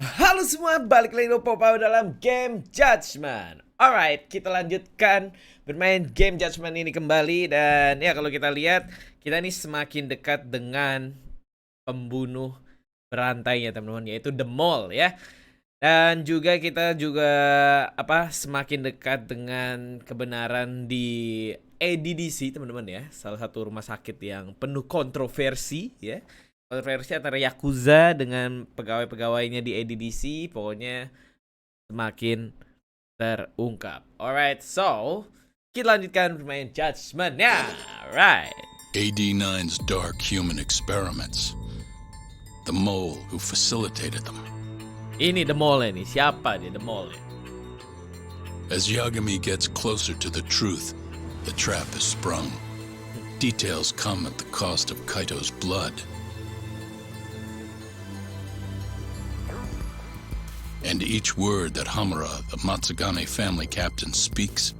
Halo semua, balik lagi dengan PokoPow dalam game Judgment. Alright, kita lanjutkan bermain game Judgment ini kembali. Dan ya kalau kita lihat, kita ini semakin dekat dengan pembunuh berantainya teman-teman, yaitu The Mole ya. Dan juga kita semakin dekat dengan kebenaran di IDDC teman-teman ya. Salah satu rumah sakit yang penuh kontroversi ya. Kontroversi antara Yakuza dengan pegawai-pegawainya di IDDC. Pokoknya semakin terungkap. Alright, so kita lanjutkan bermain Judgment ya. Alright. AD9's dark human experiments. The mole who facilitated them. Ini The Mole nih. Siapa dia The Mole? As Yagami gets closer to the truth, the trap is sprung. Details come at the cost of Kaito's blood. And each word that Hamura, the Matsugane family captain, speaks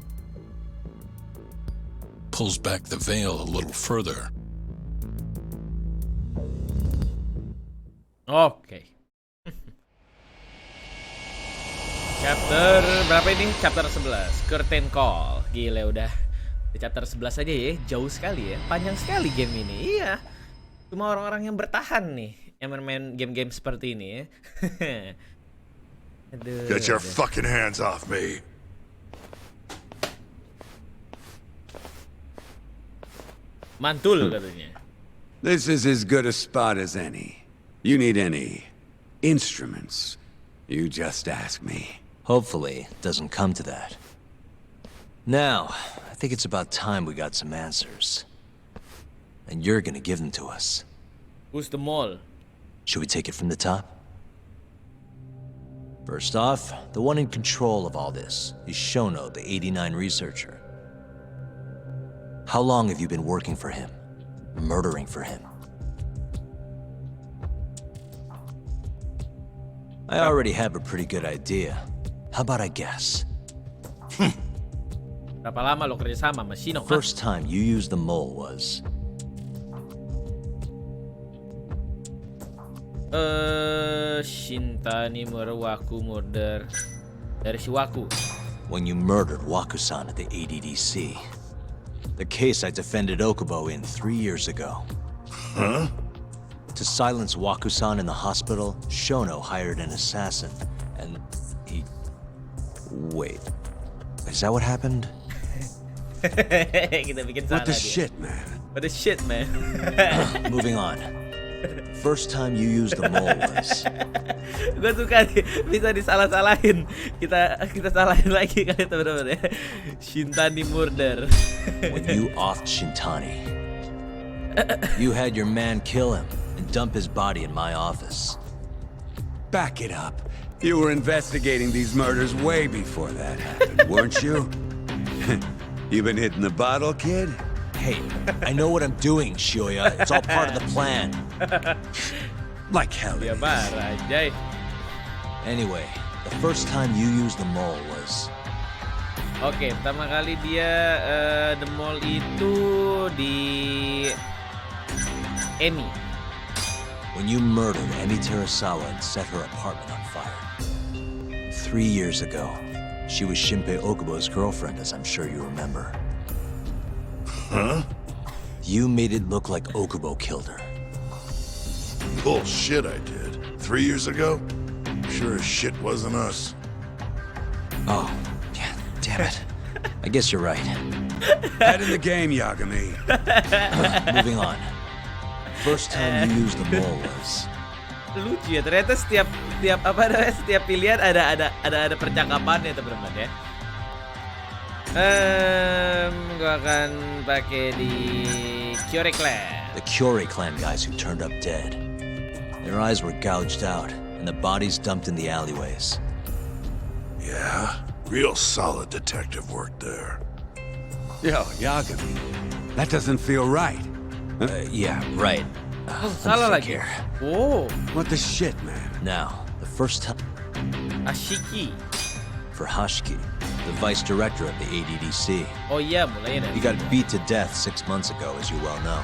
pulls back the veil a little further. Oke. Chapter berapa ini? Chapter 11, Curtain Call. Gila udah di chapter 11 aja ya, jauh sekali ya. Panjang sekali game ini. Iya. Cuma orang-orang yang bertahan nih yang bermain game-game seperti ini ya. Aduh, Get your fucking hands off me. mantul katanya. This is as good a spot as any. You need any instruments, you just ask me. Hopefully, it doesn't come to that. Now, I think it's about time we got some answers. And you're gonna give them to us. Who's the mole? Should we take it from the top? First off, the one in control of all this is Shono, the 89 researcher. How long have you been working for him? Murdering for him? I already have a pretty good idea. How about I guess? Berapa lama lo kerja sama sama Shino? First time you used the mole was... Shintani Murawaku murder dari Shiwaku. When you murdered Wakusan at the ADDC. The case I defended Okubo in 3 years ago. Huh? To silence Wakusan in the hospital, Shono hired an assassin, and he... Wait, is that what happened? Kita bikin salah What the dia. shit, man? What the shit, man? Moving on. First time you used the mole was... Gue suka nih, bisa disalah-salahin. Kita salahin lagi kali teman-teman ya. Shintani murder. when you offed Shintani. You had your man kill him and dump his body in my office. Back it up. You were investigating these murders way before that happened, weren't you? You been hitting the bottle, kid? Hey, I know what I'm doing, Shioya. It's all part of the plan. Like hell Dia it is. marah, Jay. Anyway, the first time you used the mole was... Oke, pertama kali dia The Mall itu di Emi. when you murdered Emi Terasawa and set her apartment on fire. 3 years ago, she was Shinpei Okubo's girlfriend, as I'm sure you remember. Huh? You made it look like Okubo killed her. Bullshit I did. 3 years ago? Sure as shit wasn't us. Oh, yeah, damn it. I guess you're right. Head in the game, Yagami. Moving on. First time you used the mole was... Lucu ya, ternyata setiap pilihan ada percakapannya teman-teman ya. Gua akan pakai di Kyore Clan. The Kyorei clan guys who turned up dead. Their eyes were gouged out, and the bodies dumped in the alleyways. Yeah, real solid detective work there. Yo, Yagami. That doesn't feel right. Yeah, right. Oh, Let me salah think lagi. here. Oh, What the shit, man? Now, the first time Ashiki. for Hashiki, the vice director of the ADDC. Oh iya, mulainya dari He got situ. beat to death 6 months ago, as you well know.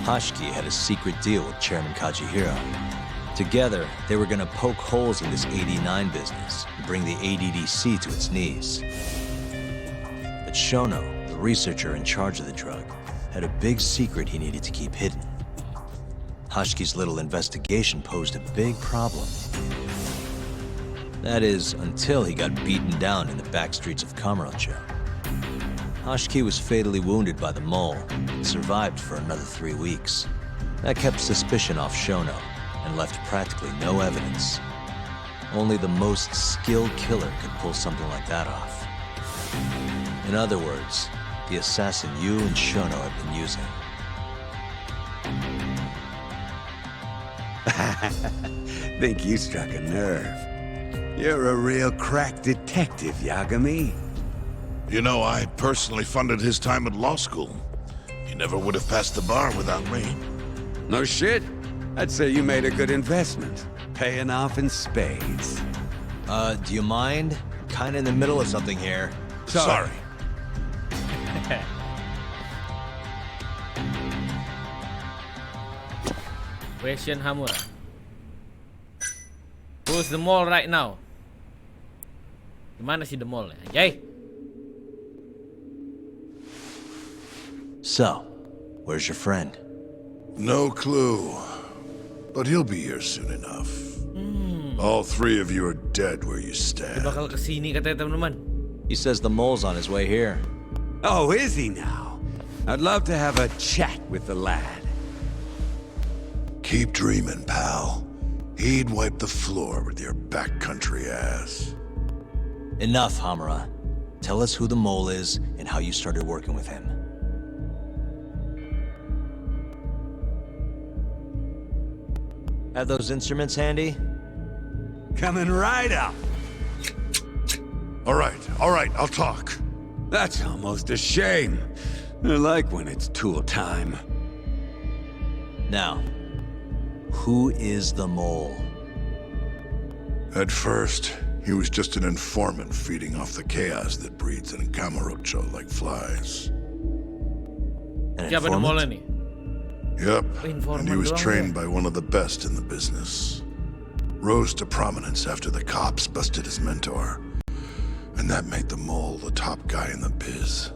Hashiki had a secret deal with Chairman Kajihiro. Together, they were gonna poke holes in this 89 business and bring the ADDC to its knees. But Shono, the researcher in charge of the drug, had a big secret he needed to keep hidden. Hashiki's little investigation posed a big problem. That is, until he got beaten down in the back streets of Kamurocho. Hashiki was fatally wounded by the mole and survived for another 3 weeks. That kept suspicion off Shono and left practically no evidence. Only the most skilled killer could pull something like that off. In other words, the assassin you and Shono have been using. Think you struck a nerve. You're a real crack detective, Yagami. You know, I personally funded his time at law school. He never would have passed the bar without me. No shit. I'd say you made a good investment. Paying off in spades. Do you mind? Kinda in the middle of something here. Sorry. Question Hamura. Who's the mall right now? Gimana sih the mall ya? Yay. So, where's your friend? No clue. But he'll be here soon enough. All three of you are dead where you stand. Bakal kesini katanya teman-teman. He says the mole's on his way here. Oh, is he now? I'd love to have a chat with the lad. Keep dreaming, pal. He'd wipe the floor with your backcountry ass. Enough, Hamura. Tell us who the mole is and how you started working with him. Have those instruments handy? Coming right up. All right, I'll talk. That's almost a shame. I like when it's tool time. Now, who is the mole? At first, he was just an informant feeding off the chaos that breeds in Kamurocho like flies. An Siapa the mall informant? ini? Yep, Informan and he was doang trained ya? by one of the best in the business. Rose to prominence after the cops busted his mentor. And that made the mole the top guy in the biz.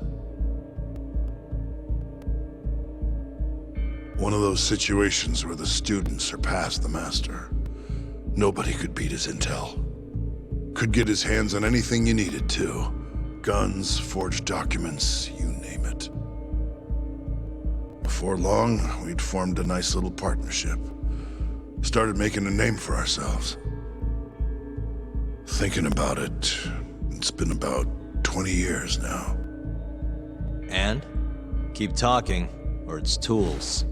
One of those situations where the student surpassed the master. Nobody could beat his intel. Could get his hands on anything you needed to. Guns, forged documents, you name it. Before long, we'd formed a nice little partnership. Started making a name for ourselves. Thinking about it, it's been about 20 years now. And? Keep talking, or it's tools.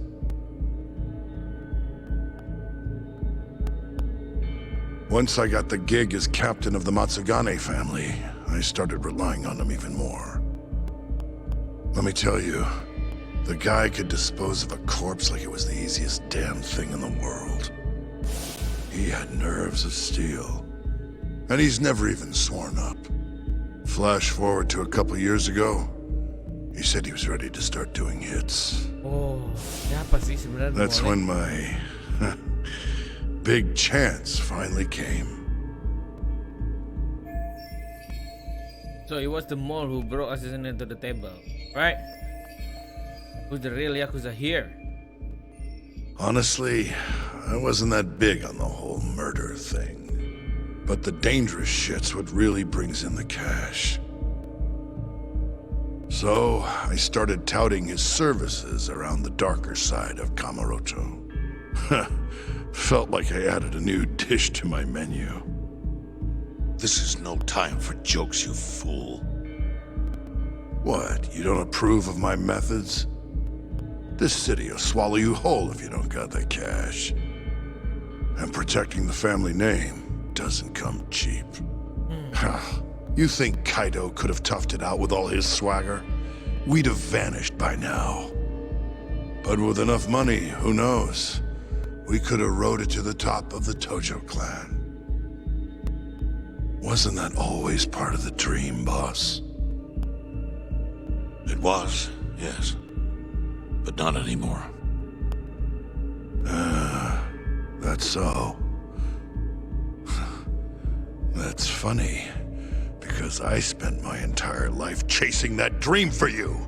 Once I got the gig as captain of the Matsugane family, I started relying on him even more. Let me tell you, the guy could dispose of a corpse like it was the easiest damn thing in the world. He had nerves of steel. And he's never even sworn up. Flash forward to a couple years ago, he said he was ready to start doing hits. Oh, siapa sih sebenarnya? That's mall? when my big chance finally came. So it was the mall who brought assassin to the table, right? Who's the real Yakuza here? Honestly, I wasn't that big on the whole murder thing. But the dangerous shit's what really brings in the cash. So, I started touting his services around the darker side of Kamurocho. Felt like I added a new dish to my menu. This is no time for jokes, you fool. What, you don't approve of my methods? This city will swallow you whole if you don't got the cash. And protecting the family name doesn't come cheap. You think Kaido could have toughed it out with all his swagger? We'd have vanished by now. But with enough money, who knows? We could have rode it to the top of the Tojo clan. Wasn't that always part of the dream, boss? It was, yes. But not anymore. that so? That's funny, because I spent my entire life chasing that dream for you.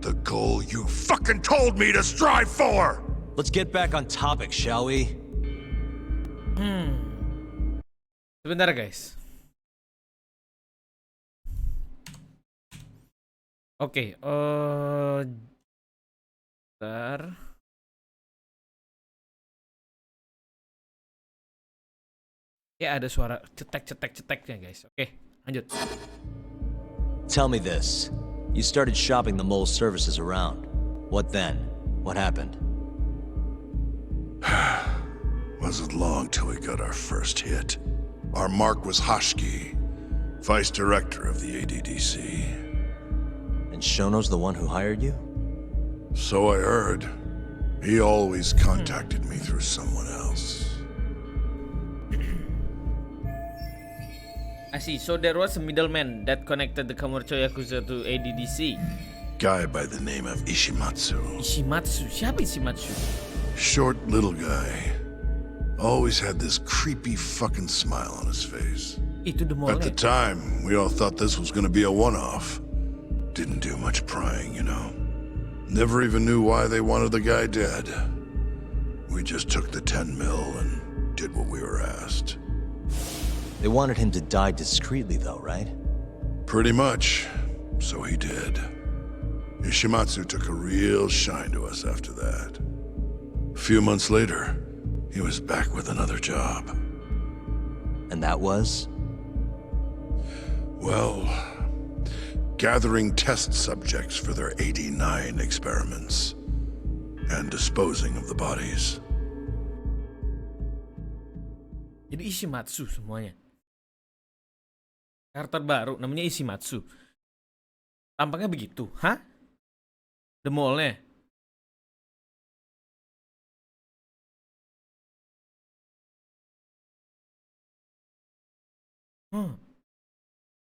The goal you fucking told me to strive for! Let's get back on topic, shall we? Sebentar guys. Oke, bentar. Ya ada suara cetek-cetek-ceteknya guys. Oke, lanjut. Tell me this. You started shopping the mole's services around. What then? What happened? Wasn't long till we got our first hit. Our mark was Hoshki, vice director of the ADDC. And Shono's the one who hired you? So I heard. He always contacted me through someone else. I see. So there was a middleman that connected the commercial Yakuza to ADDC. Guy by the name of Ishimatsu. Ishimatsu. Siapa Ishimatsu? Short little guy. Always had this creepy fucking smile on his face. Itu the mall. At the time, we all thought this was gonna be a one-off. Didn't do much prying, you know. Never even knew why they wanted the guy dead. We just took the 10 mil and did what we were asked. They wanted him to die discreetly though, right? Pretty much. So he did. Ishimatsu took a real shine to us after that. A few months later, he was back with another job. And that was? Well, gathering test subjects for their 89 experiments and disposing of the bodies. Jadi Ishimatsu semuanya. Karakter baru namanya Ishimatsu. Tampaknya begitu, hah? The mall-nya.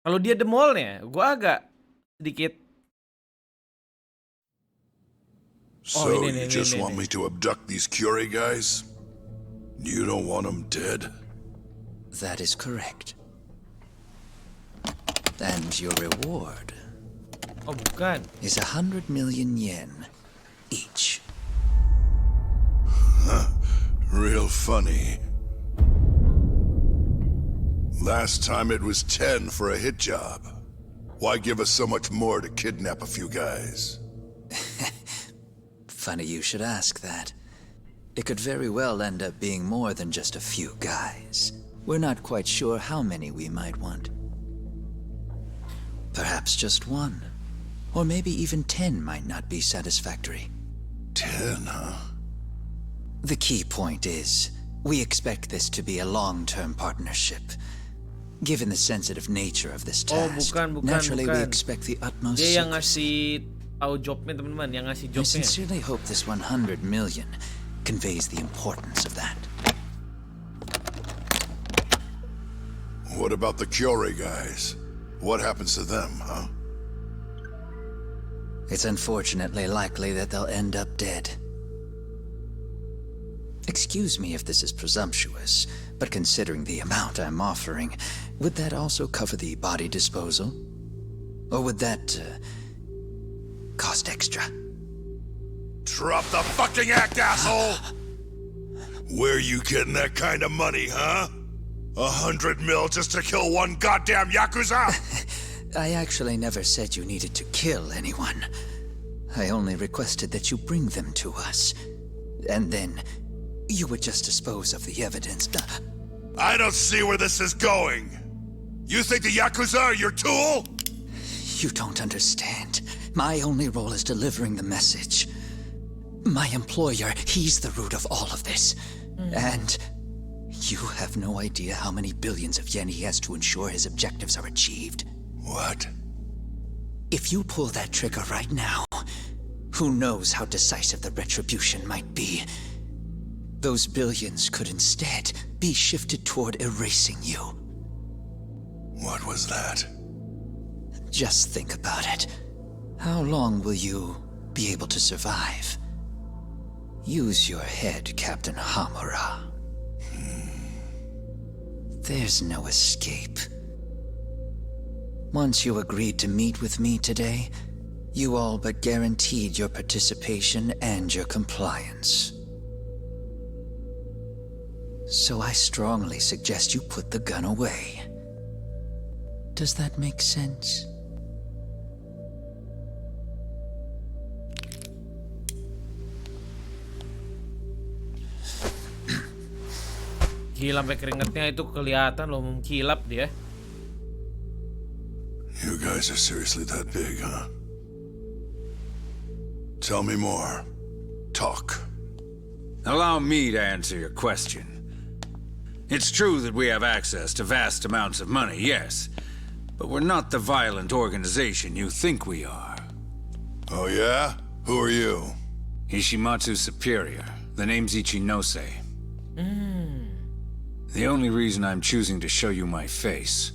Kalau dia the mall-nya, gua agak sedikit. So you just want me to abduct these Curie guys? You don't want them dead? That is correct. And your reward Oh bukan. is 100 million yen each. Real funny. Last time it was 10 for a hit job. Why give us so much more to kidnap a few guys? Funny you should ask that. It could very well end up being more than just a few guys. We're not quite sure how many we might want. Perhaps just one. Or maybe even 10 might not be satisfactory. 10, huh? The key point is, we expect this to be a long-term partnership. Given the sensitive nature of this task, naturally we expect the utmost Dia yang secrecy. ngasih tahu jobnya teman-teman, yang ngasih I jobnya. sincerely hope this 100 million conveys the importance of that. What about the Curie guys? What happens to them, huh? It's unfortunately likely that they'll end up dead. Excuse me if this is presumptuous, but considering the amount I'm offering, would that also cover the body disposal? Or would that cost extra? Drop the fucking act, asshole! Where you getting that kind of money, huh? 100 mil just to kill one goddamn Yakuza? I actually never said you needed to kill anyone. I only requested that you bring them to us. And then you would just dispose of the evidence. I don't see where this is going. You think the Yakuza are your tool? You don't understand. My only role is delivering the message. My employer, he's the root of all of this. And you have no idea how many billions of yen he has to ensure his objectives are achieved. What? If you pull that trigger right now, who knows how decisive the retribution might be. Those billions could instead be shifted toward erasing you. What was that? Just think about it. How long will you be able to survive? Use your head, Captain Hamura. There's no escape. Once you agreed to meet with me today, you all but guaranteed your participation and your compliance. So I strongly suggest you put the gun away. Does that make sense? Gila, sampai keringetnya itu kelihatan loh, mengkilap dia. You guys are seriously that big, huh? Tell me more. Talk. Allow me to answer your question. It's true that we have access to vast amounts of money, yes. But we're not the violent organization you think we are. Oh yeah? Who are you? Ishimatsu's superior. The name's Ichinose. The only reason I'm choosing to show you my face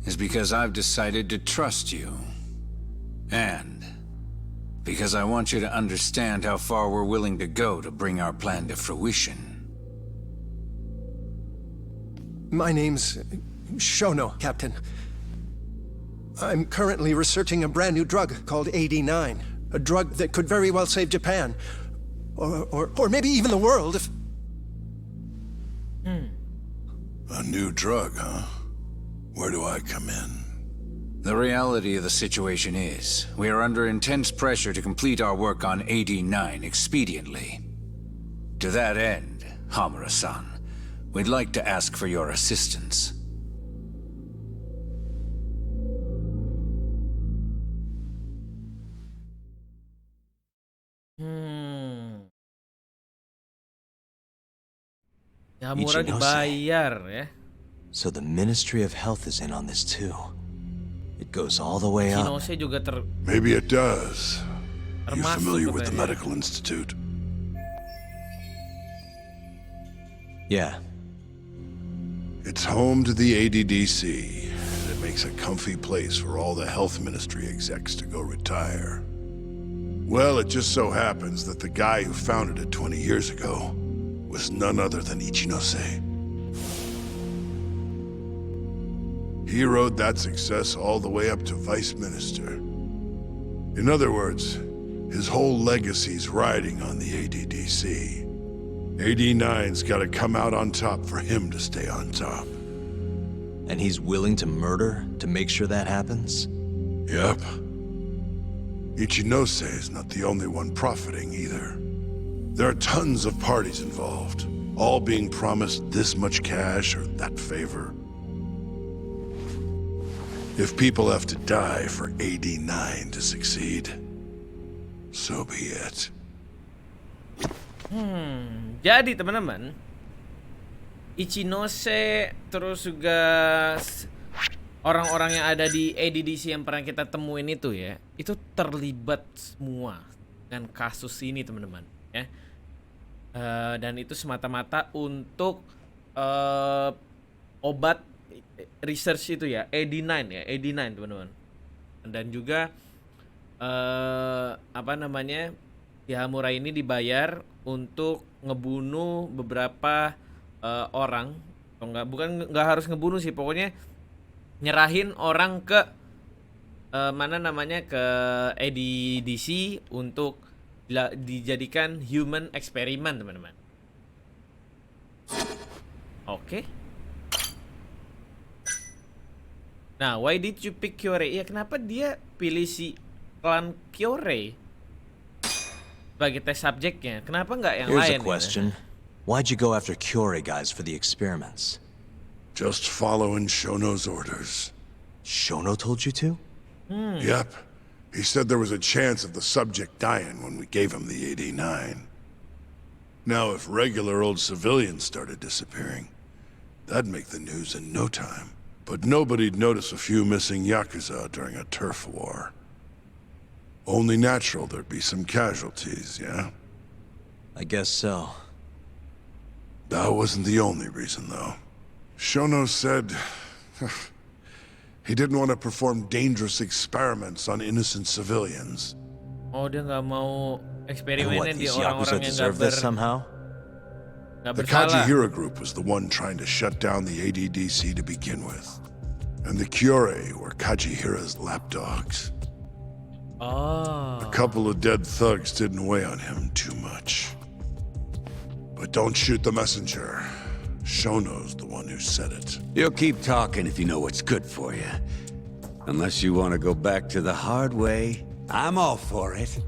is because I've decided to trust you. And because I want you to understand how far we're willing to go to bring our plan to fruition. My name's Shono, Captain. I'm currently researching a brand new drug called AD9. A drug that could very well save Japan. Or maybe even the world if... A new drug, huh? Where do I come in? The reality of the situation is, we are under intense pressure to complete our work on AD9 expediently. To that end, Hamura-san, we'd like to ask for your assistance. Hamura dibayar ya. So the Ministry of Health is in on this too. It goes all the way up. Indonesia juga Maybe it does. You termasuk familiar with the katanya. medical institute? Yeah. It's home to the ADDC, and it makes a comfy place for all the health ministry execs to go retire. Well, it just so happens that the guy who founded it 20 years ago was none other than Ichinose. He rode that success all the way up to vice minister. In other words, his whole legacy's riding on the ADDC. AD9's gotta come out on top for him to stay on top. And he's willing to murder to make sure that happens? Yep. Ichinose is not the only one profiting either. There are tons of parties involved, all being promised this much cash or that favor. If people have to die for AD9 to succeed, so be it. Jadi teman-teman, Ichinose terus juga orang-orang yang ada di ADDC yang pernah kita temuin itu ya, itu terlibat semua dengan kasus ini teman-teman ya. Dan itu semata-mata untuk obat research itu ya, AD9 ya, AD9 teman-teman. Dan juga apa namanya, Hamura ini dibayar untuk ngebunuh beberapa orang, atau nggak harus ngebunuh sih, pokoknya nyerahin orang ke mana namanya, ke ADDC untuk dijadikan human eksperimen teman-teman. Oke. Nah, why did you pick Kyorei? Ya kenapa dia pilih si klan Kyorei sebagai tes subjeknya? Kenapa nggak yang Here's lain? a question. Why'd you go after Kyorei guys for the experiments? Just following Shono's orders. Shono told you to? Yep. He said there was a chance of the subject dying when we gave him the AD9. Now, if regular old civilians started disappearing, that'd make the news in no time. But nobody'd notice a few missing Yakuza during a turf war. Only natural there'd be some casualties, yeah? I guess so. That wasn't the only reason, though. Shono said he didn't want to perform dangerous experiments on innocent civilians. Oh, dia nggak mau And what, eksperimennya di these orang-orang Yakuza yang deserve this somehow? Nggak The bersalah. Kajihira group was the one trying to shut down the ADDC to begin with. And the Kyore were Kajihira's lapdogs. Oh. A couple of dead thugs didn't weigh on him too much. But don't shoot the messenger. Shono's the one who said it. You'll keep talking if you know what's good for you. Unless you want to go back to the hard way, I'm all for it.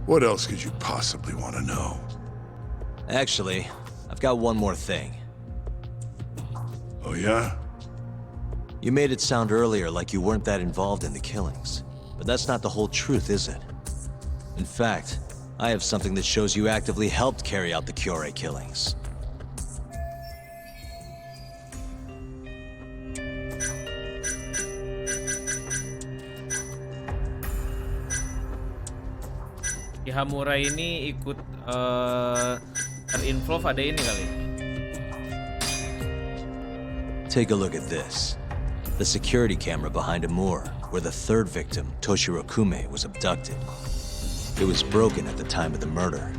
What else could you possibly want to know? Actually, I've got one more thing. Oh yeah? You made it sound earlier like you weren't that involved in the killings. But that's not the whole truth, is it? In fact, I have something that shows you actively helped carry out the Kyore killings. Si Hamura ini ikut terinvolve ada ini kali. Take a look at this. The security camera behind a moor, where the third victim, Toshiro Kume, was abducted. It was broken at the time of the murder.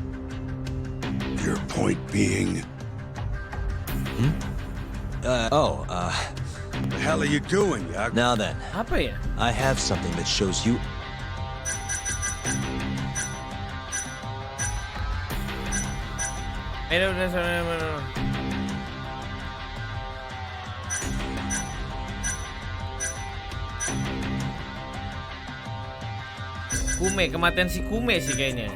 Your point being? What the hell are you doing, Yak? Now then, Apa ya? I have something that shows you... Kume, kematian si Kume sih kayaknya.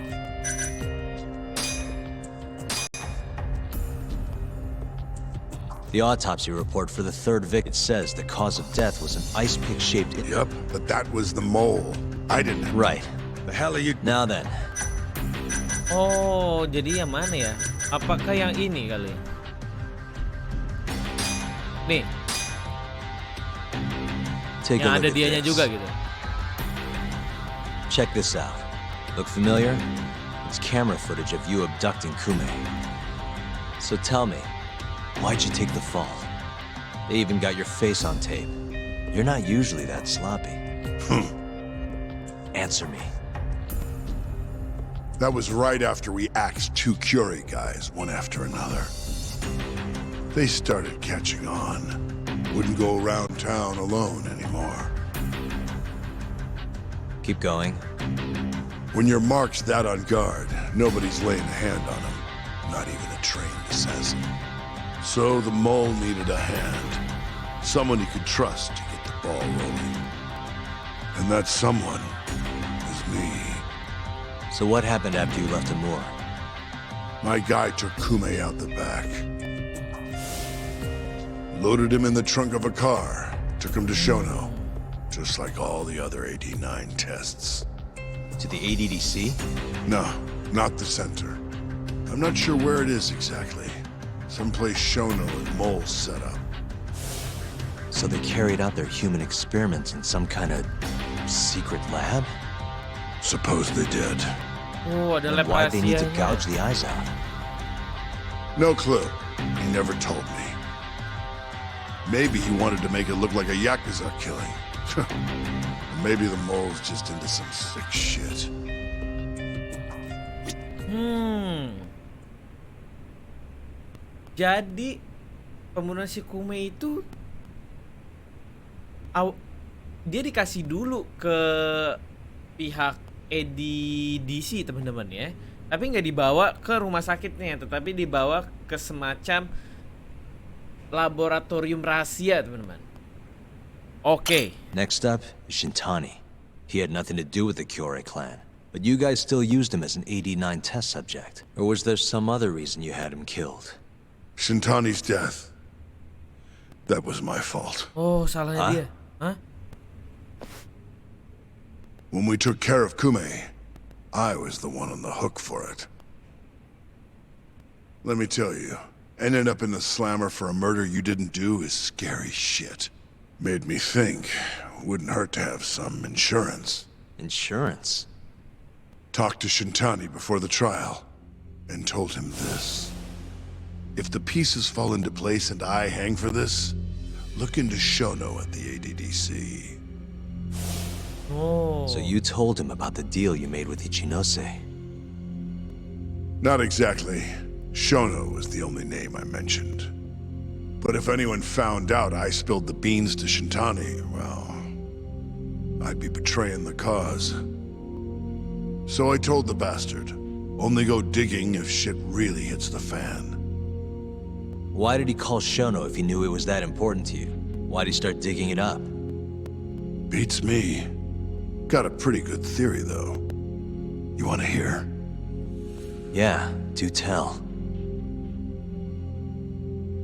The autopsy report for the third victim says the cause of death was an ice pick shaped... Yep, but that was the mole. I didn't. Right. The hell are you... Now then, Oh, jadi yang mana ya? Apakah yang ini kali? Nih, take yang a look ada at dianya this. juga gitu. Check this out. Look familiar? It's camera footage of you abducting Kume. So tell me, why'd you take the fall? They even got your face on tape. You're not usually that sloppy. Answer me. That was right after we axed two Curie guys, one after another. They started catching on. Wouldn't go around town alone anymore. Keep going. When your mark's that on guard, nobody's laying a hand on them. Not even a trained assassin. So the mole needed a hand. Someone he could trust to get the ball rolling. And that someone was me. So what happened after you left Amur? My guy took Kume out the back. Loaded him in the trunk of a car. Took him to Shono. Just like all the other 89 tests. To the ADDC? No, not the center. I'm not sure where it is exactly. Someplace Shono and Mole set up. So they carried out their human experiments in some kind of secret lab? Suppose they did. Oh, ada Then lab why'd they need to rahasianya. gouge the eyes out? No clue. He never told me. Maybe he wanted to make it look like a Yakuza killing. Maybe the mole's just into some sick shit. Jadi pembunuhan si Kume itu dia dikasih dulu ke pihak ADDC teman-teman ya. Tapi nggak dibawa ke rumah sakitnya, tetapi dibawa ke semacam laboratorium rahasia teman-teman. Oke. Next up is Shintani. He had nothing to do with the Kyore clan, but you guys still used him as an 89 test subject. Or was there some other reason you had him killed? Shintani's death. That was my fault. Oh, salahnya Hah? dia. Hah? When we took care of Kume, I was the one on the hook for it. Let me tell you, ending up in the slammer for a murder you didn't do is scary shit. Made me think, wouldn't hurt to have some insurance. Insurance? Talked to Shintani before the trial, and told him this. If the pieces fall into place and I hang for this, look into Shono at the ADDC. Oh. So you told him about the deal you made with Ichinose. Not exactly. Shono was the only name I mentioned. But if anyone found out I spilled the beans to Shintani, well, I'd be betraying the cause. So I told the bastard, only go digging if shit really hits the fan. Why did he call Shono if he knew it was that important to you? Why'd he start digging it up? Beats me. Got a pretty good theory, though. You want to hear? Yeah, do tell.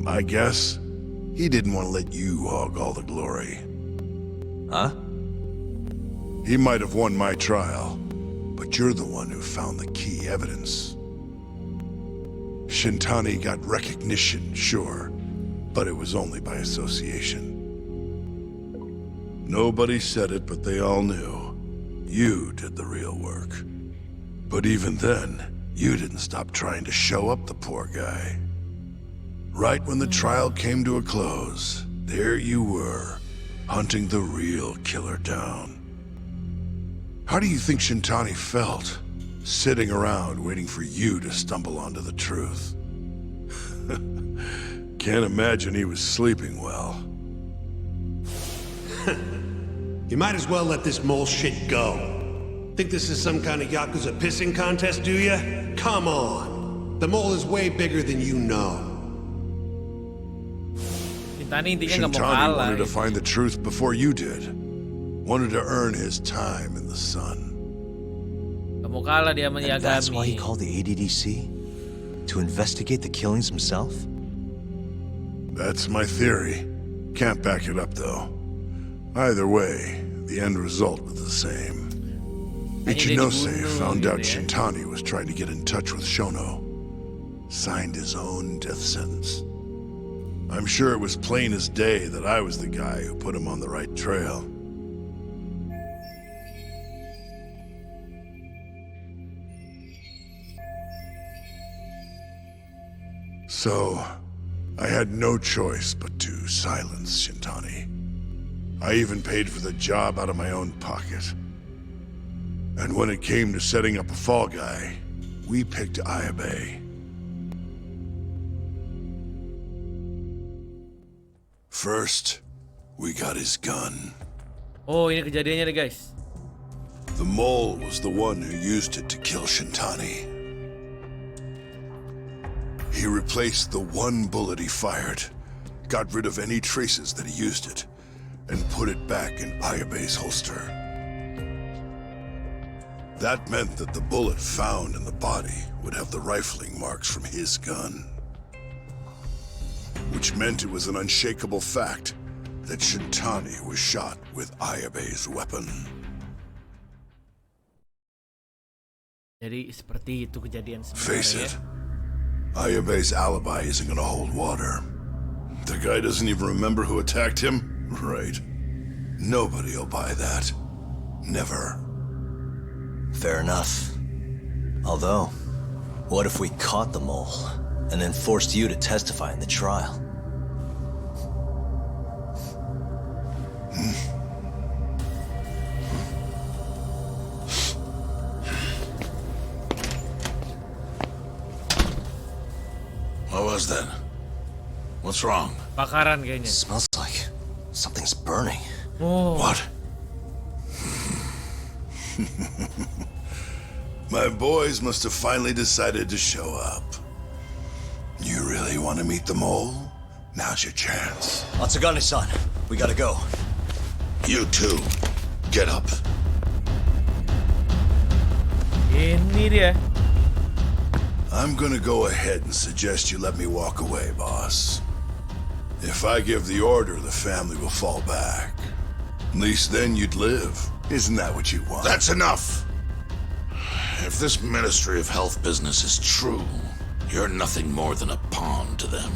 I guess he didn't want to let you hog all the glory. Huh? He might have won my trial, but you're the one who found the key evidence. Shintani got recognition, sure, but it was only by association. Nobody said it, but they all knew. You did the real work. But even then, you didn't stop trying to show up the poor guy. Right when the trial came to a close, there you were, hunting the real killer down. How do you think Shintani felt, sitting around waiting for you to stumble onto the truth? Can't imagine he was sleeping well. You might as well let this mole shit go. Think this is some kind of Yakuza pissing contest, do ya? Come on. The mole is way bigger than you know. Shintani wanted to find the truth before you did. Wanted to earn his time in the sun. And that's why he called the ADDC? To investigate the killings himself? That's my theory. Can't back it up, though. Either way, the end result was the same. Ichinose found out Shintani was trying to get in touch with Shono. Signed his own death sentence. I'm sure it was plain as day that I was the guy who put him on the right trail. So, I had no choice but to silence Shintani. I even paid for the job out of my own pocket. And when it came to setting up a fall guy, we picked Ayabe. First, we got his gun. Oh, ini kejadiannya deh guys. The mole was the one who used it to kill Shintani. He replaced the one bullet he fired, got rid of any traces that he used it, and put it back in Ayabe's holster. That meant that the bullet found in the body would have the rifling marks from his gun. Which meant it was an unshakable fact that Shintani was shot with Ayabe's weapon. Jadi seperti itu kejadian sebenarnya. Face it, Ayabe's alibi isn't gonna hold water. The guy doesn't even remember who attacked him? Right. Nobody'll buy that. Never. Fair enough. Although, what if we caught the mole and then forced you to testify in the trial? What was that? What's wrong? Bakaran kayaknya. Smells like something's burning. Oh. What? My boys must have finally decided to show up. You really want to meet the mole? Now's your chance. Matsugane-san, we gotta go. You too. Get up. Ini dia. I'm gonna go ahead and suggest you let me walk away, boss. If I give the order, the family will fall back. At least then you'd live. Isn't that what you want? That's enough. If this Ministry of Health business is true, you're nothing more than a pawn to them.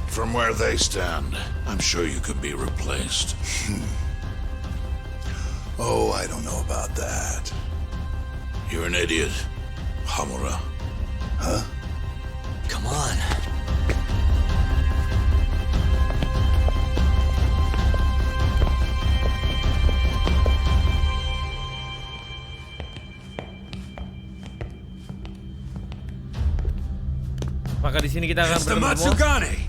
From where they stand, I'm sure you could be replaced. Oh, I don't know about that. You're an idiot, Hamura. Huh? Come on. Maka di sini kita akan It's the bertemu. Matsugane.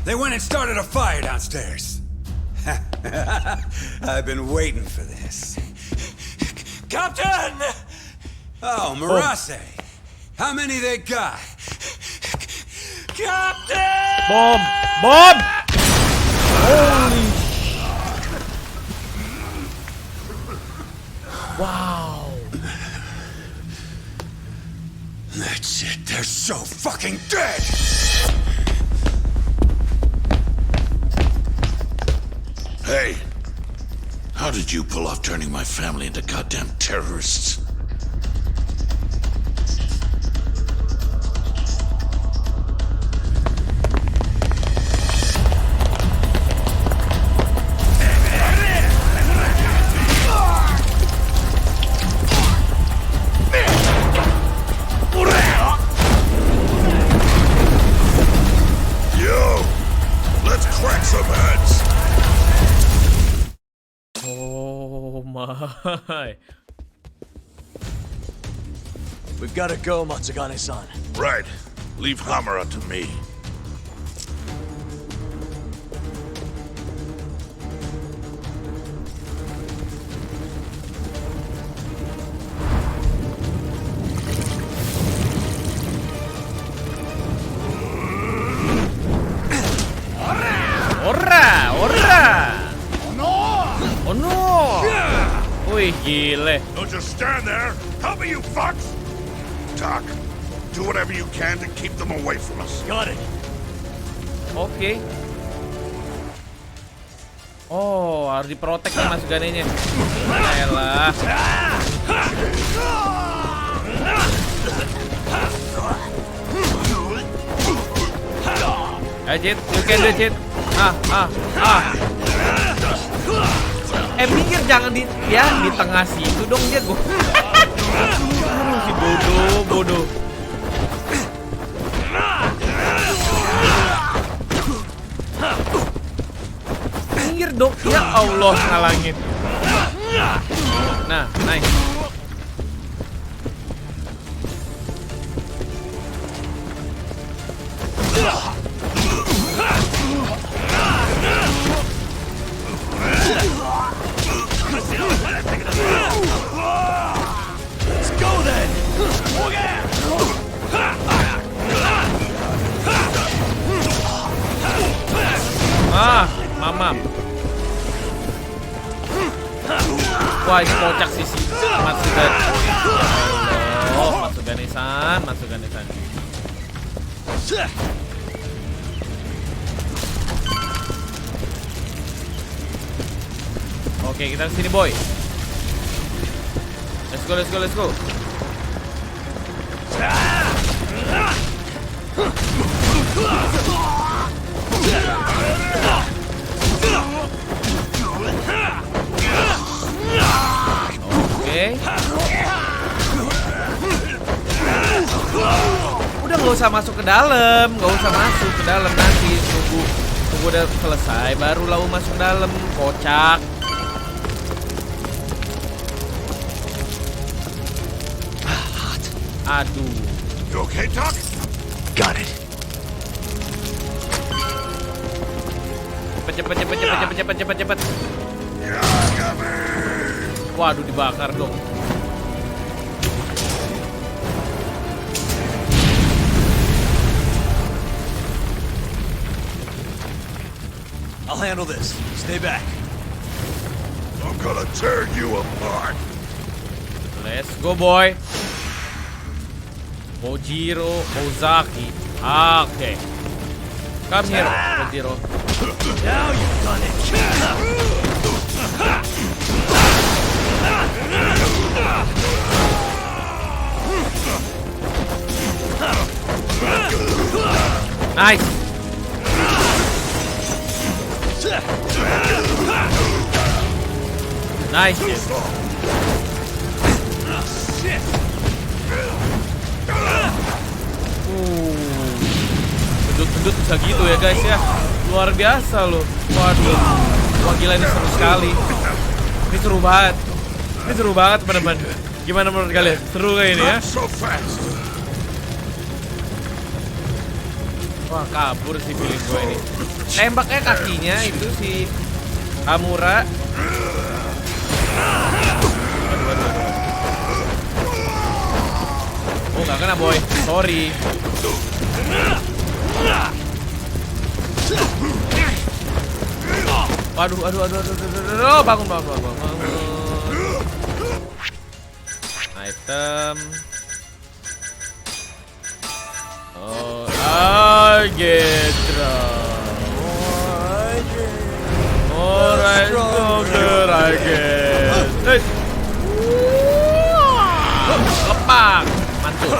They went and started a fire downstairs. I've been waiting for this. Captain! Oh, Marase. How many they got? Captain! Bom! Bom! Holy. Wow. That's it. They're so fucking dead! Hey, how did you pull off turning my family into goddamn terrorists? Yo, let's crack some heads. Oh my. We've got to go, Matsugane-san. Right. Leave Hamura to me. Ora, ora. Oh no. Wih, gile. Don't just stand there. Help me, you fucks! Doc, do whatever you can to keep them away from us. Got it. Oke. Oh, harus diprotek nih Matsuganenya. Elah. Ayo, Jit. You can do it, Jit. Minggir, jangan di tengah situ dong, Jit. Aduh, si bodoh. Minggir dong. Ya Allah, ngalangin. Nah, nice. Let's go then. Mamam. Wah, ini kocak sih si Matsugan. Oh, Matsugane-san. Oke, kita kesini, boy. Let's go. Oke. Udah nggak usah masuk ke dalam, nanti tunggu udah selesai baru lalu masuk ke dalam, kocak. Aduh. You okay, Doc? Got it. Cepet. Waduh, dibakar dong. I'll handle this. Stay back. I'm gonna tear you apart. Let's go, boy. Mojiro Ozaki. Okay. Come here, Mojiro. Now you've done it. Nice. Nice. Pedut-pedut bisa gitu ya guys ya. Luar biasa loh. Waduh. Wah, gila, ini seru sekali. Ini seru banget teman-teman. Gimana menurut kalian? Seru gak ini ya? Wah, kabur sih feeling gue ini. Tembaknya kakinya itu si Amura. Oh, nggak kena boy. Sorry. Waduh, bangun. Item. Oh, I get drunk. Alright, so good, I guess. Lepak, mantul.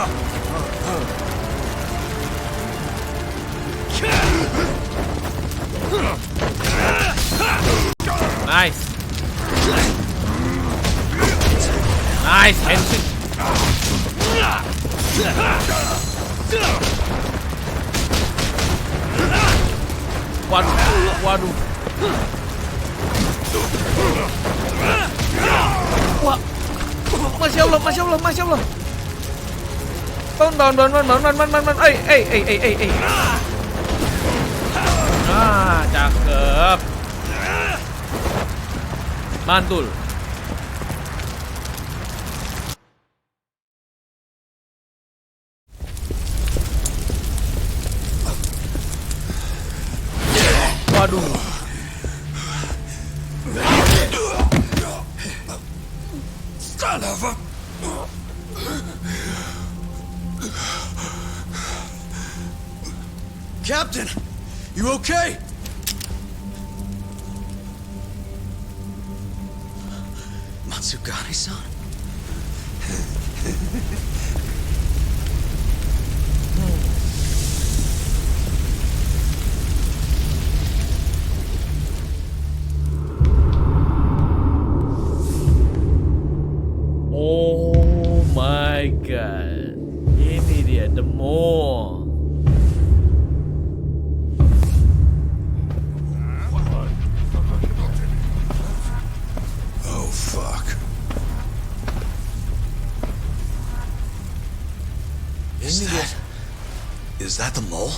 Nice. Nice, handshake. Waduh. Wah. Masya Allah. Bangun. Ei. Ah, cakep. Mantul. Waduh. Son of a... Captain, you okay? Matsugane-san? Oh my god. Ini dia the mall. Oh, fuck. Is that the mole?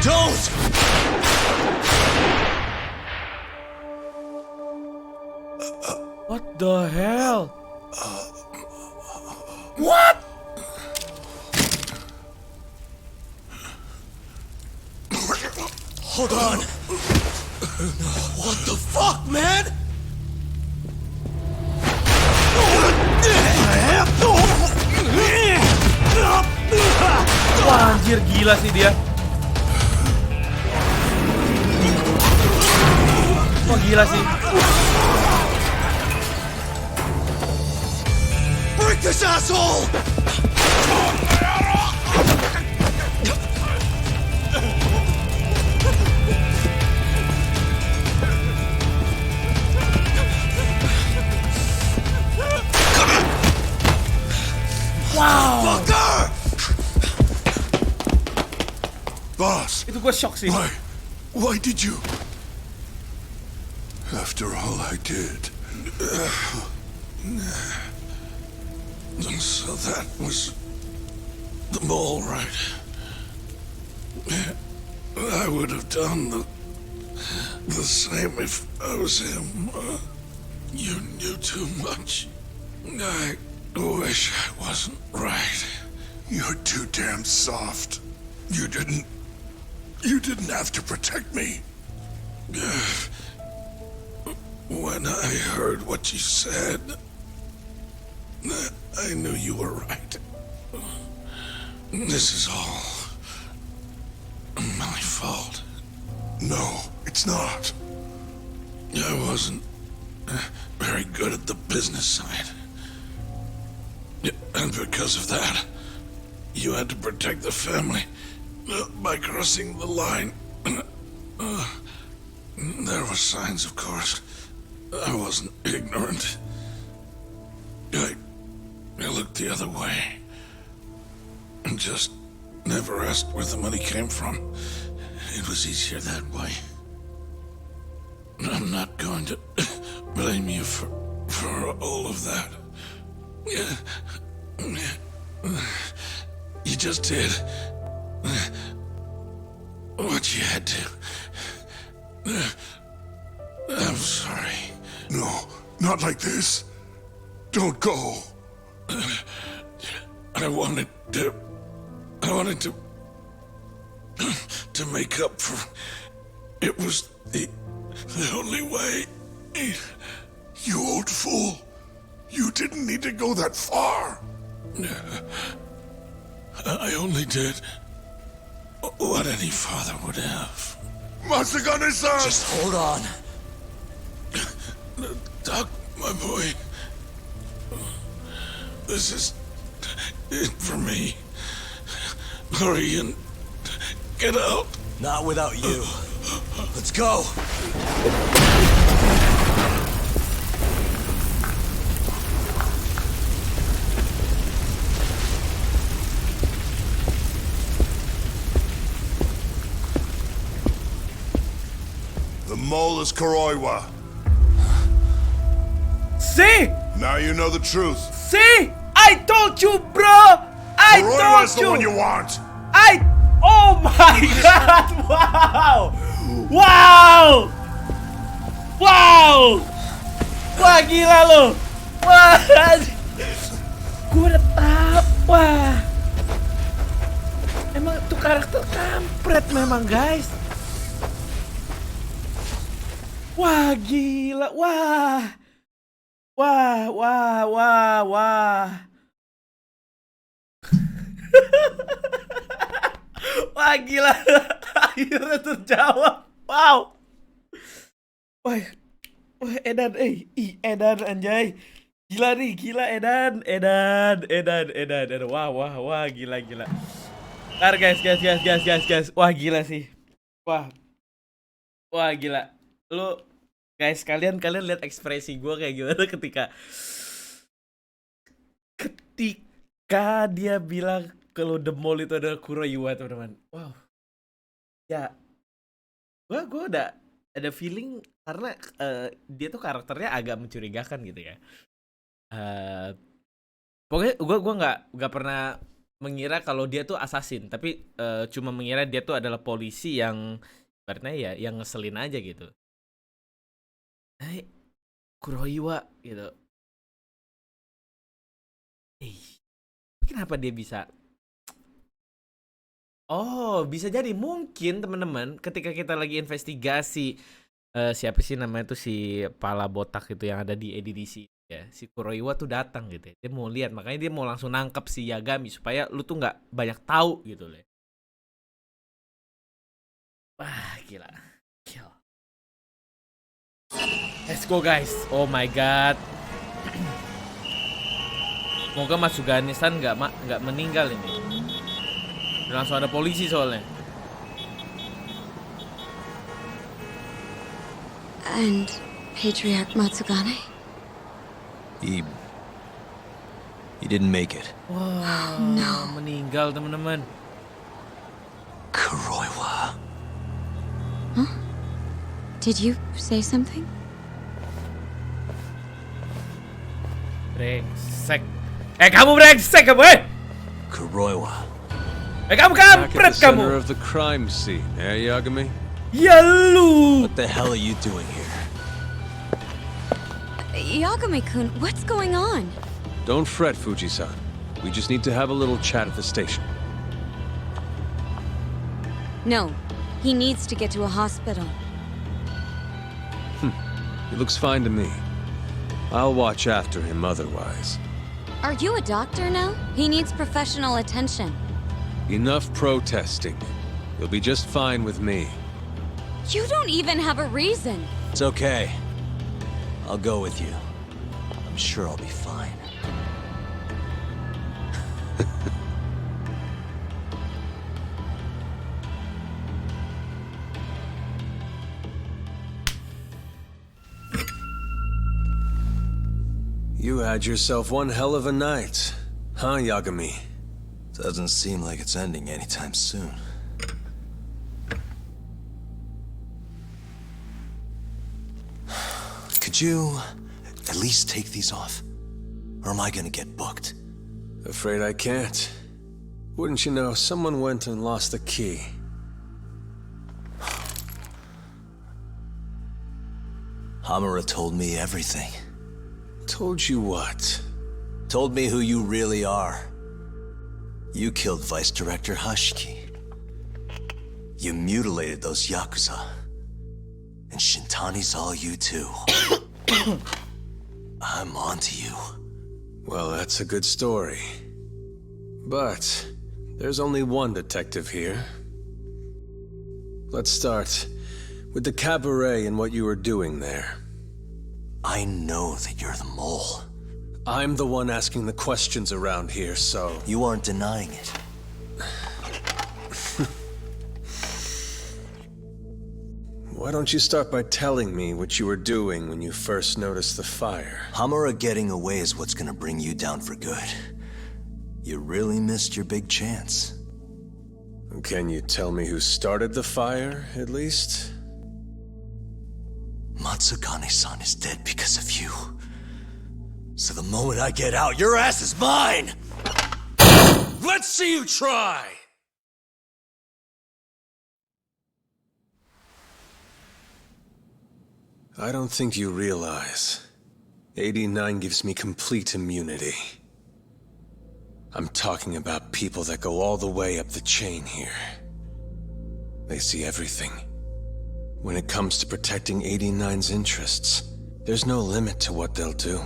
Don't! What the hell? What? Hold on! What the fuck, man? Wah, anjir gila sih dia. Wah, gila sih. Break this asshole! Wow. Fucker! Boss, Itu gue shock sih. why did you? After all I did. So that was the mole, right? I would have done the same if I was him. You knew too much. I wish I wasn't right. You're too damn soft. You didn't have to protect me. When I heard what you said, I knew you were right. This is all my fault. No, it's not. I wasn't very good at the business side. And because of that, you had to protect the family by crossing the line. There were signs, of course. I wasn't ignorant. I looked the other way and just never asked where the money came from. It was easier that way. I'm not going to blame you for all of that. just did what you had to. I'm sorry. No, not like this. Don't go. I wanted to make up for. It was the only way. You old fool. You didn't need to go that far. I only did what any father would have. Matsugane-san! Just hold on. Doc, my boy. This is it for me. Hurry and get out. Not without you. Let's go. The mole is Kuroiwa. See? Now you know the truth. See? I told you, bro! I Kuroiwa is told the one you! you want. Oh my god! Wow! Wow! Wow! Wah, gila lo! Wah! Gue udah tahu. Wah! Emang tuh karakter kampret memang, guys. Wah, gila. Wah! Wah, wah, wah, wah. Wah, gila. Akhirnya terjawab. Wow. Wah, wah, Edan, Edan anjay. Gila nih, gila Edan. Wah, gila. Ntar guys. Wah, gila sih. Wah, gila. Lu guys, kalian lihat ekspresi gue kayak gimana ketika dia bilang kalau the mole itu adalah Kuroiwa, teman-teman. Wow. Ya, gue udah ada feeling karena dia tuh karakternya agak mencurigakan gitu ya. Pokoknya gue nggak pernah mengira kalau dia tuh assassin, tapi cuma mengira dia tuh adalah polisi yang ibaratnya ya yang ngeselin aja gitu. Kuroiwa gitu. Kenapa dia bisa? Oh, bisa jadi mungkin teman-teman ketika kita lagi investigasi siapa sih namanya tuh si pala botak itu yang ada di edisi ya, si Kuroiwa tuh datang gitu ya. Dia mau lihat, makanya dia mau langsung nangkep si Yagami supaya lu tuh nggak banyak tahu gitu loh. Wah, gila. Kill. Let's go guys. Oh my god. Semoga Matsugane-san nggak meninggal ini. Langsung ada polisi soalnya. And Patriarch Matsugane? He didn't make it. Wah, no. Meninggal teman-teman. Kuroiwa. Huh? Did you say something? Brengsek. Kamu brengsek kamu, Kuroiwa. Kamu Back at kampret the center kamu. of the crime scene, Yagami? Ya lu. What the hell are you doing here? Yagami-kun, what's going on? Don't fret, Fuji-san. We just need to have a little chat at the station. No, he needs to get to a hospital. He looks fine to me. I'll watch after him otherwise. Are you a doctor now? He needs professional attention. Enough protesting. You'll be just fine with me. You don't even have a reason. It's okay. I'll go with you. I'm sure I'll be fine. You had yourself one hell of a night, huh, Yagami? Doesn't seem like it's ending anytime soon. Could you at least take these off? Or am I gonna get booked? Afraid I can't. Wouldn't you know, someone went and lost the key. Hamura told me everything. Told you what? Told me who you really are. You killed Vice Director Hashiki. You mutilated those Yakuza. And Shintani's all you too. I'm onto you. Well, that's a good story. But there's only one detective here. Let's start with the cabaret and what you were doing there. I know that you're the mole. I'm the one asking the questions around here, so... You aren't denying it. Why don't you start by telling me what you were doing when you first noticed the fire? Hamura getting away is what's gonna bring you down for good. You really missed your big chance. Can you tell me who started the fire, at least? Matsukane-san is dead because of you. So the moment I get out, your ass is mine! Let's see you try! I don't think you realize. 89 gives me complete immunity. I'm talking about people that go all the way up the chain here. They see everything. When it comes to protecting 89's interests, there's no limit to what they'll do.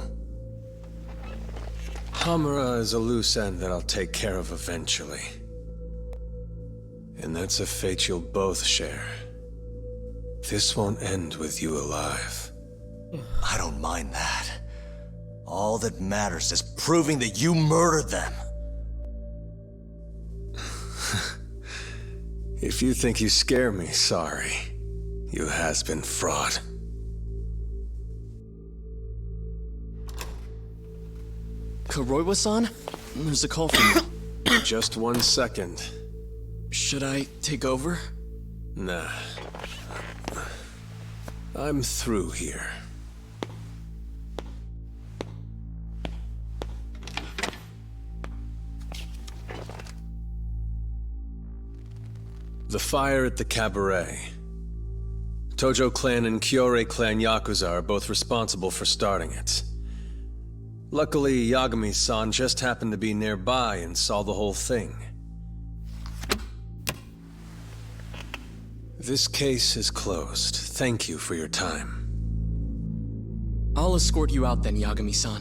Hamura is a loose end that I'll take care of eventually. And that's a fate you'll both share. This won't end with you alive. I don't mind that. All that matters is proving that you murdered them. If you think you scare me, sorry. You has-been fraud. Kuroiwa-san? There's a call from you. Just 1 second. Should I take over? Nah. I'm through here. The fire at the cabaret. Tojo clan and Kyorei clan Yakuza are both responsible for starting it. Luckily, Yagami-san just happened to be nearby and saw the whole thing. This case is closed. Thank you for your time. I'll escort you out then, Yagami-san.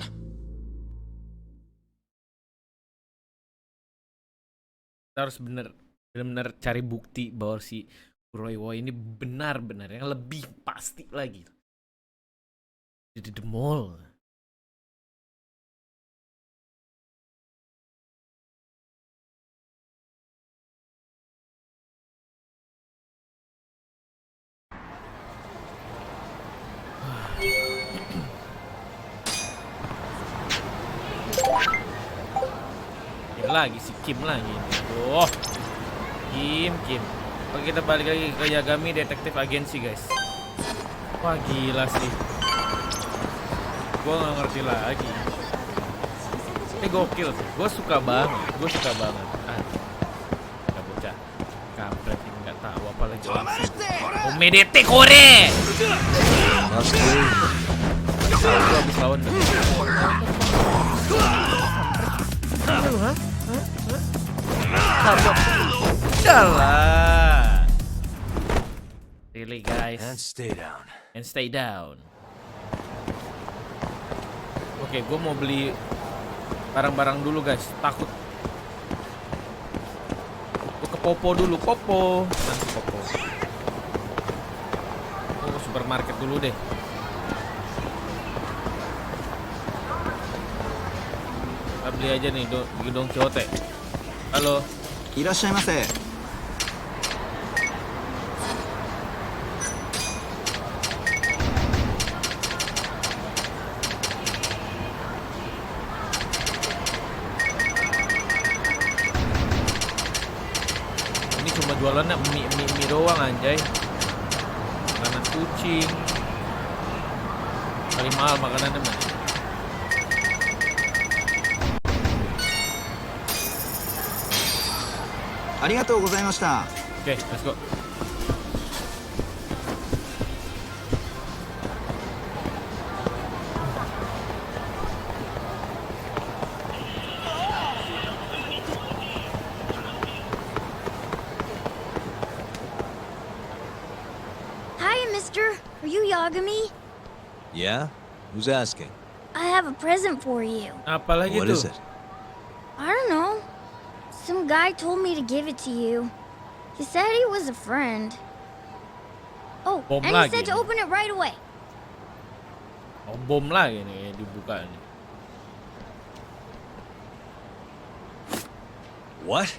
Kita harus benar-benar cari bukti bahwa si Kuroiwa ini benar-benar yang lebih pasti lagi. Jadi the mall. Lagi si Kim lagi. Oh, Kim. Oke, kita balik lagi ke Yagami Detektif Agensi, guys. Wah, gila sih. Gua nggak ngerti lagi. Ini gokil sih. Gua suka banget. Gak bocah. Kampret ini nggak tahu apa lagi. Omedete kore. Gua habis lawan. Jalan. Really, guys. And stay down. Oke, gue mau beli barang-barang dulu, guys. Takut. Gue ke Popo dulu, Popo. Nanti Popo. Oh, supermarket dulu deh. Kita beli aja nih di Don Quixote. Halo. いらっしゃいませ。Ini cuma jualannya mie doang, anjay. Makanan kucing. Paling mahal makanannya mah. ありがとうございました。 Oke, let's go. Hi, mister. Are you Yagami? Yeah? Who's asking? I have a present for you. Apalagi What tuh? is it? I don't know. Some guy told me to give it to you. He said he was a friend. Oh, Bom and he lagi said to nih. open it right away. Oh, bom lagi nih dibuka nih. What?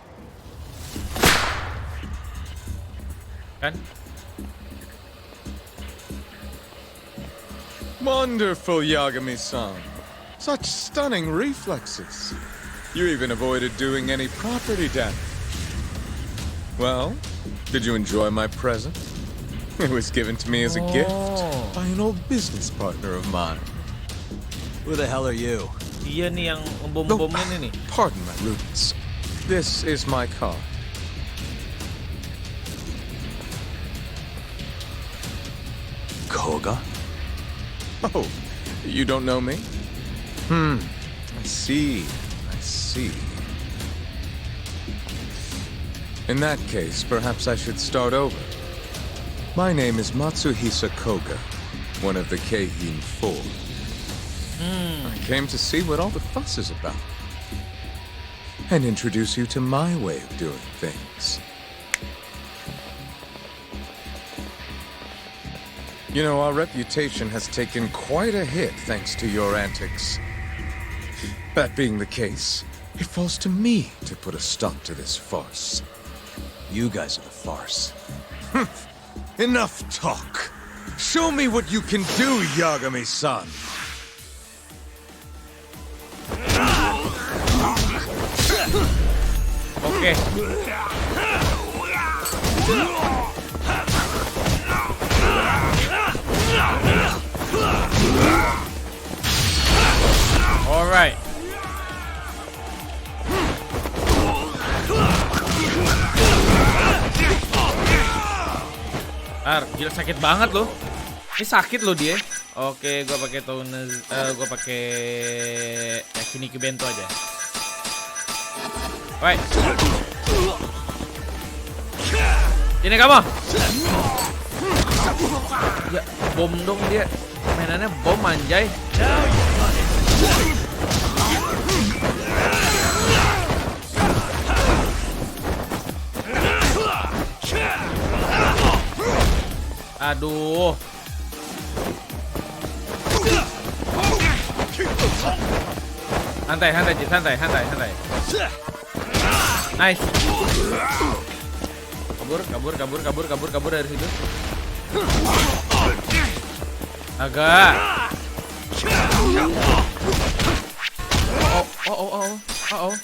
Kan? Wonderful, Yagami-san. Such stunning reflexes. You even avoided doing any property damage. Well, did you enjoy my present? It was given to me as a gift by an old business partner of mine. Who the hell are you? Iya nih yang bom-bom ini nih. Pardon my rudeness. This is my card. Koga? Oh, you don't know me? I see. In that case, perhaps I should start over. My name is Matsuhisa Koga, one of the Keihin Four. I came to see what all the fuss is about, and introduce you to my way of doing things. You know, our reputation has taken quite a hit thanks to your antics. That being the case, it falls to me to put a stop to this farce. You guys are the farce. Enough talk. Show me what you can do, Yagami-san. Oke. Alright. Gila sakit banget loh. Ini sakit loh dia. Oke, gua pakai gua pakai Yakiniki Bento aja. Alright. Ini kamu. Ya, bom dong dia. Mainannya bom anjay. Aduh. Santai. Nice. Kabur dari situ. Agak. Oh.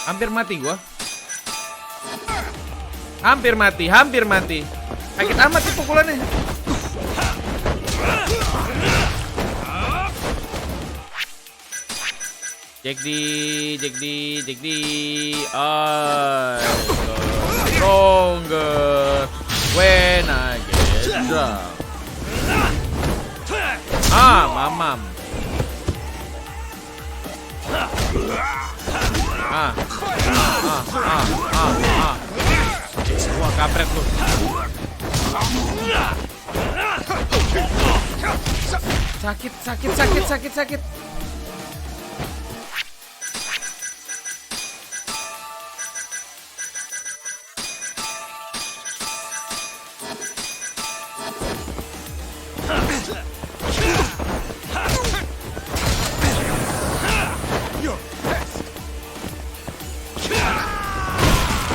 Hampir mati gua. Hampir mati. Sakit amat sih pukulannya. Jack D. Stronger when I get down. Mamam. Wah, kampret lu. Sakit.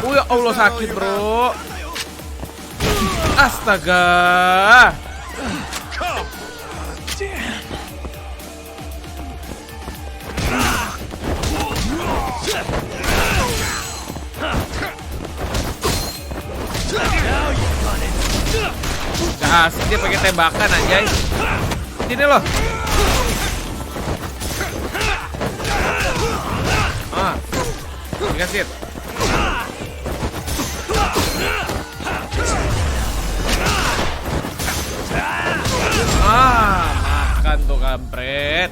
Oh ya Allah, sakit bro. Astaga. Gak asik dia pakai tembakan anjay. Sini loh. dikasih. Makan tuh kampret.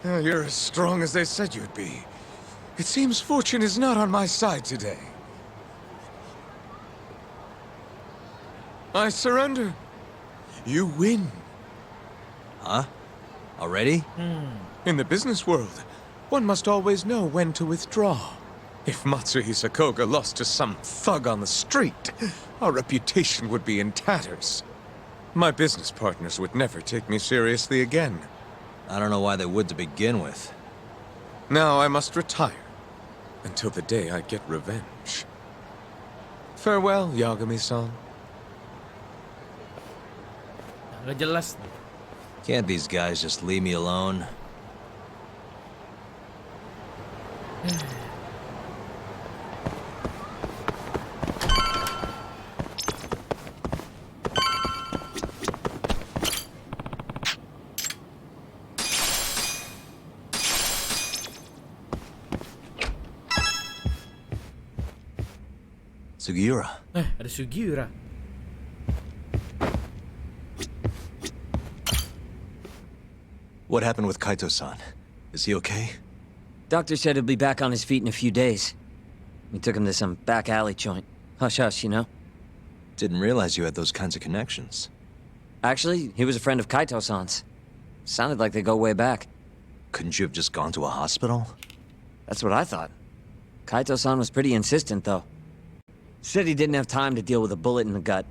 You're as strong as they said you'd be. It seems fortune is not on my side today. I surrender. You win. Huh? Already? In the business world, one must always know when to withdraw. If Matsuhi Sakoga lost to some thug on the street, our reputation would be in tatters. My business partners would never take me seriously again. I don't know why they would to begin with. Now I must retire until the day I get revenge. Farewell, Yagami-san. Gak jelas. Can't these guys just leave me alone? Sugiura. Ada Sugiura. What happened with Kaito-san? Is he okay? Doctor said he'll be back on his feet in a few days. We took him to some back alley joint. Hush-hush, you know? Didn't realize you had those kinds of connections. Actually, he was a friend of Kaito-san's. Sounded like they go way back. Couldn't you have just gone to a hospital? That's what I thought. Kaito-san was pretty insistent, though. Said he didn't have time to deal with a bullet in the gut.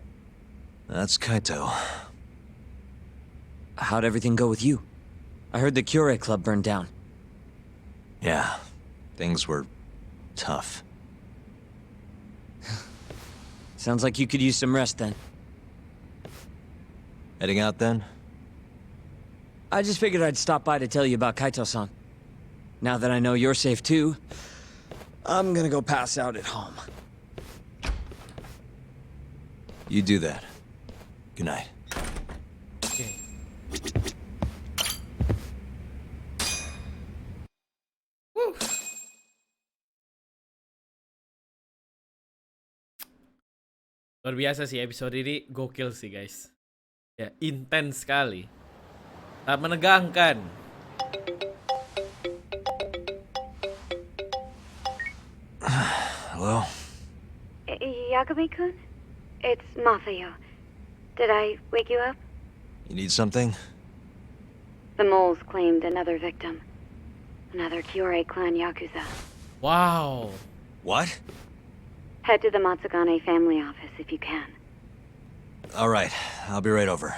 That's Kaito. How'd everything go with you? I heard the Cure Club burned down. Yeah, things were tough. Sounds like you could use some rest then. Heading out then? I just figured I'd stop by to tell you about Kaito-san. Now that I know you're safe too, I'm gonna go pass out at home. You do that. Good night. Okay. Luar biasa sih episode ini, gokil sih guys. Ya, intens sekali. Sangat menegangkan. Hello? Yagami-kun? It's Mafuyo. Did I wake you up? You need something? The moles claimed another victim. Another Kyorei clan Yakuza. Wow. What? Head to the Matsugane family office if you can. All right, I'll be right over.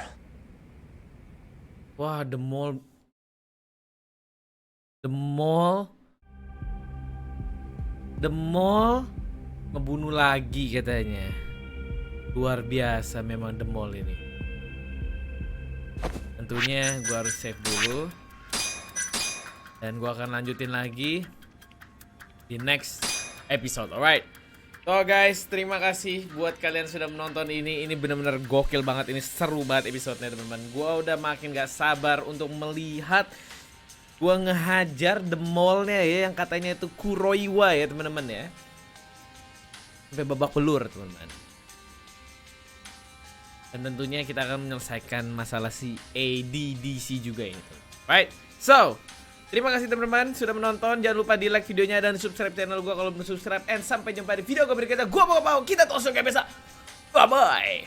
Wah, the mall ngebunuh lagi katanya. Luar biasa memang the mall ini. Tentunya gua harus save dulu. Dan gua akan lanjutin lagi di next episode. Alright. So guys, terima kasih buat kalian sudah menonton ini. Ini benar-benar gokil banget. Ini seru banget episodenya teman-teman. Gua udah makin gak sabar untuk melihat gua ngehajar the mall-nya ya, yang katanya itu Kuroiwa ya teman-teman ya. Sampai babak belur teman-teman. Dan tentunya kita akan menyelesaikan masalah si ADDC juga ini. Right, so terima kasih teman-teman sudah menonton. Jangan lupa di like videonya dan subscribe channel gue kalau belum subscribe. And sampai jumpa di video gue berikutnya. Gue PokoPow. Kita tos kayak biasa. Bye bye.